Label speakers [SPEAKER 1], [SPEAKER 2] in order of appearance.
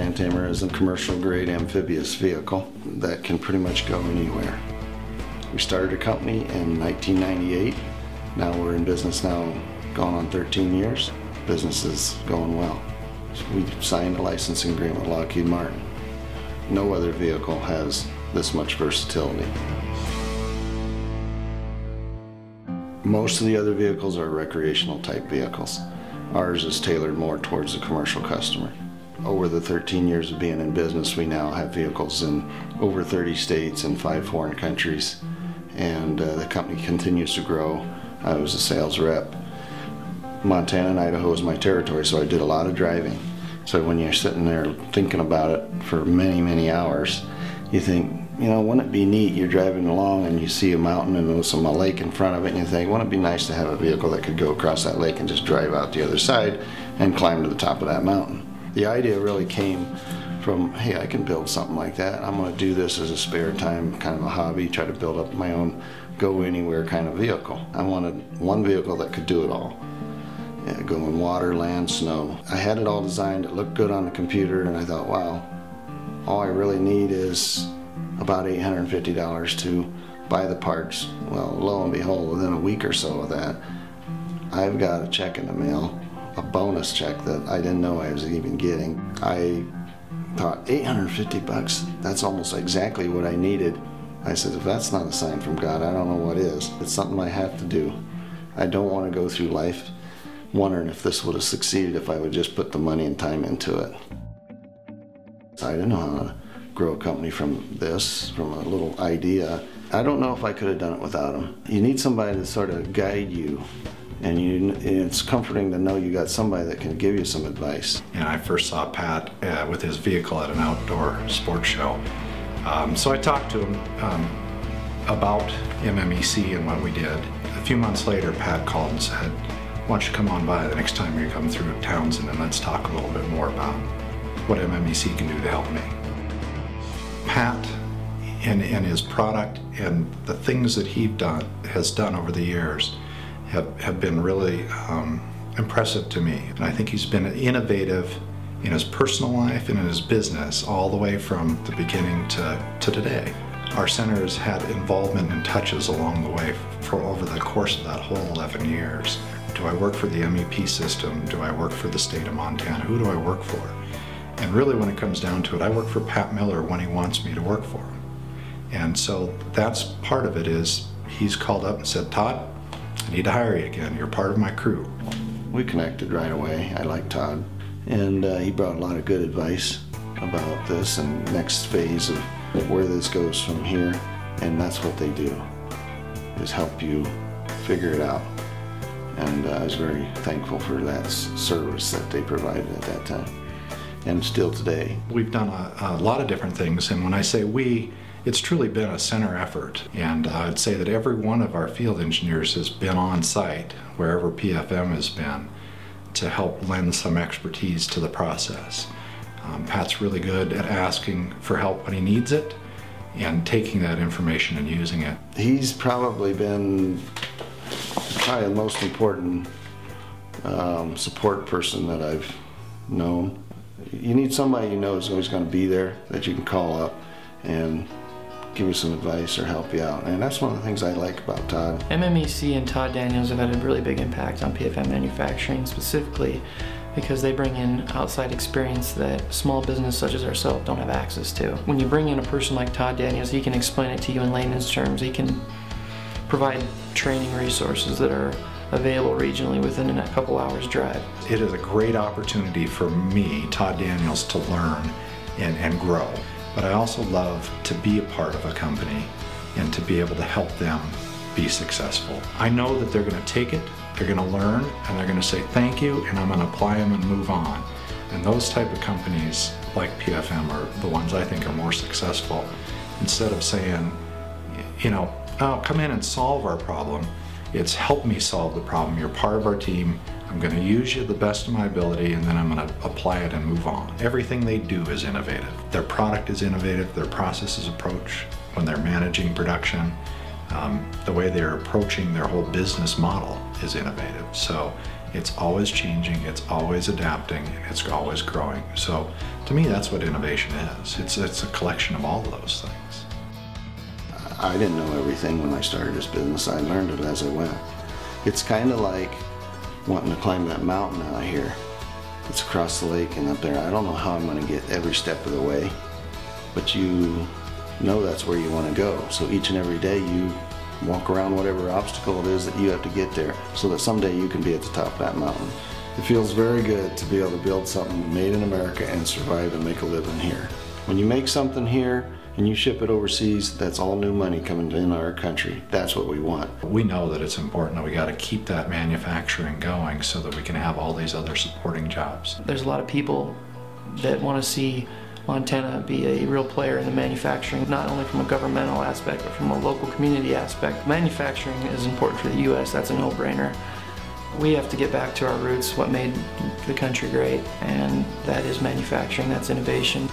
[SPEAKER 1] Land Tamer is a commercial grade amphibious vehicle that can pretty much go anywhere. We started a company in 1998. Now we're in business now, going on 13 years. Business is going well. We signed a licensing agreement with Lockheed Martin. No other vehicle has this much versatility. Most of the other vehicles are recreational type vehicles. Ours is tailored more towards the commercial customer. Over the 13 years of being in business, we now have vehicles in over 30 states and 5 foreign countries, and the company continues to grow. I was a sales rep. Montana and Idaho is my territory, so I did a lot of driving. So when you're sitting there thinking about it for many, many hours, you think, you know, wouldn't it be neat? You're driving along and you see a mountain and there's a lake in front of it, and you think, wouldn't it be nice to have a vehicle that could go across that lake and just drive out the other side and climb to the top of that mountain? The idea really came from, hey, I can build something like that. I'm going to do this as a spare time, kind of a hobby, try to build up my own go anywhere kind of vehicle. I wanted one vehicle that could do it all. Yeah, go in water, land, snow. I had it all designed, it looked good on the computer, and I thought, wow, all I really need is about $850 to buy the parts. Well, lo and behold, within a week or so of that, I've got a check in the mail, a bonus check that I didn't know I was even getting. I thought, 850 bucks, that's almost exactly what I needed. I said, if that's not a sign from God, I don't know what is. It's something I have to do. I don't want to go through life wondering if this would have succeeded if I would just put the money and time into it. I didn't know how to grow a company from this, from a little idea. I don't know if I could have done it without him. You need somebody to sort of guide you, and it's comforting to know you got somebody that can give you some advice.
[SPEAKER 2] And I first saw Pat with his vehicle at an outdoor sports show. So I talked to him about MMEC and what we did. A few months later, Pat called and said, why don't you come on by the next time you come through Townsend and let's talk a little bit more about what MMEC can do to help me. Pat and his product and the things that he has done over the years have been really impressive to me. And I think he's been innovative in his personal life and in his business all the way from the beginning to today. Our center has had involvement and touches along the way for over the course of that whole 11 years. Do I work for the MEP system? Do I work for the state of Montana? Who do I work for? And really when it comes down to it, I work for Pat Miller when he wants me to work for him. And so that's part of it is he's called up and said, Todd, I need to hire you again. You're part of my crew.
[SPEAKER 1] We connected right away. I like Todd. And he brought a lot of good advice about this and next phase of where this goes from here. And that's what they do, is help you figure it out. And I was very thankful for that service that they provided at that time, and still today.
[SPEAKER 2] We've done a lot of different things, and when I say we, it's truly been a center effort. And I'd say that every one of our field engineers has been on site, wherever PFM has been, to help lend some expertise to the process. Pat's really good at asking for help when he needs it, and taking that information and using it.
[SPEAKER 1] He's probably been the most important support person that I've known. You need somebody you know is always going to be there, that you can call up and give you some advice or help you out. And that's one of the things I like about Todd.
[SPEAKER 3] MMEC and Todd Daniels have had a really big impact on PFM Manufacturing, specifically because they bring in outside experience that small business such as ourselves don't have access to. When you bring in a person like Todd Daniels, he can explain it to you in layman's terms. He can provide training resources that are available regionally within a couple hours drive.
[SPEAKER 2] It is a great opportunity for me, Todd Daniels, to learn and grow. But I also love to be a part of a company and to be able to help them be successful. I know that they're going to take it, they're going to learn, and they're going to say thank you, and I'm going to apply them and move on. And those type of companies like PFM are the ones I think are more successful. Instead of saying, you know, oh, come in and solve our problem, it's help me solve the problem. You're part of our team. I'm going to use you the best of my ability, and then I'm going to apply it and move on. Everything they do is innovative. Their product is innovative, their processes approach when they're managing production, the way they're approaching their whole business model is innovative. So It's always changing, it's always adapting, and it's always growing. So to me, that's what innovation is. It's a collection of all of those things.
[SPEAKER 1] I didn't know everything when I started this business. I learned it as I went. It's kind of like wanting to climb that mountain out here. It's across the lake and up there. I don't know how I'm going to get every step of the way, but you know that's where you want to go. So each and every day you walk around whatever obstacle it is that you have to get there so that someday you can be at the top of that mountain. It feels very good to be able to build something made in America and survive and make a living here. When you make something here and you ship it overseas, that's all new money coming into our country. That's what we want.
[SPEAKER 2] We know that it's important that we got to keep that manufacturing going so that we can have all these other supporting jobs.
[SPEAKER 3] There's a lot of people that want to see Montana be a real player in the manufacturing, not only from a governmental aspect, but from a local community aspect. Manufacturing is important for the U.S., that's a no-brainer. We have to get back to our roots, what made the country great, and that is manufacturing, that's innovation.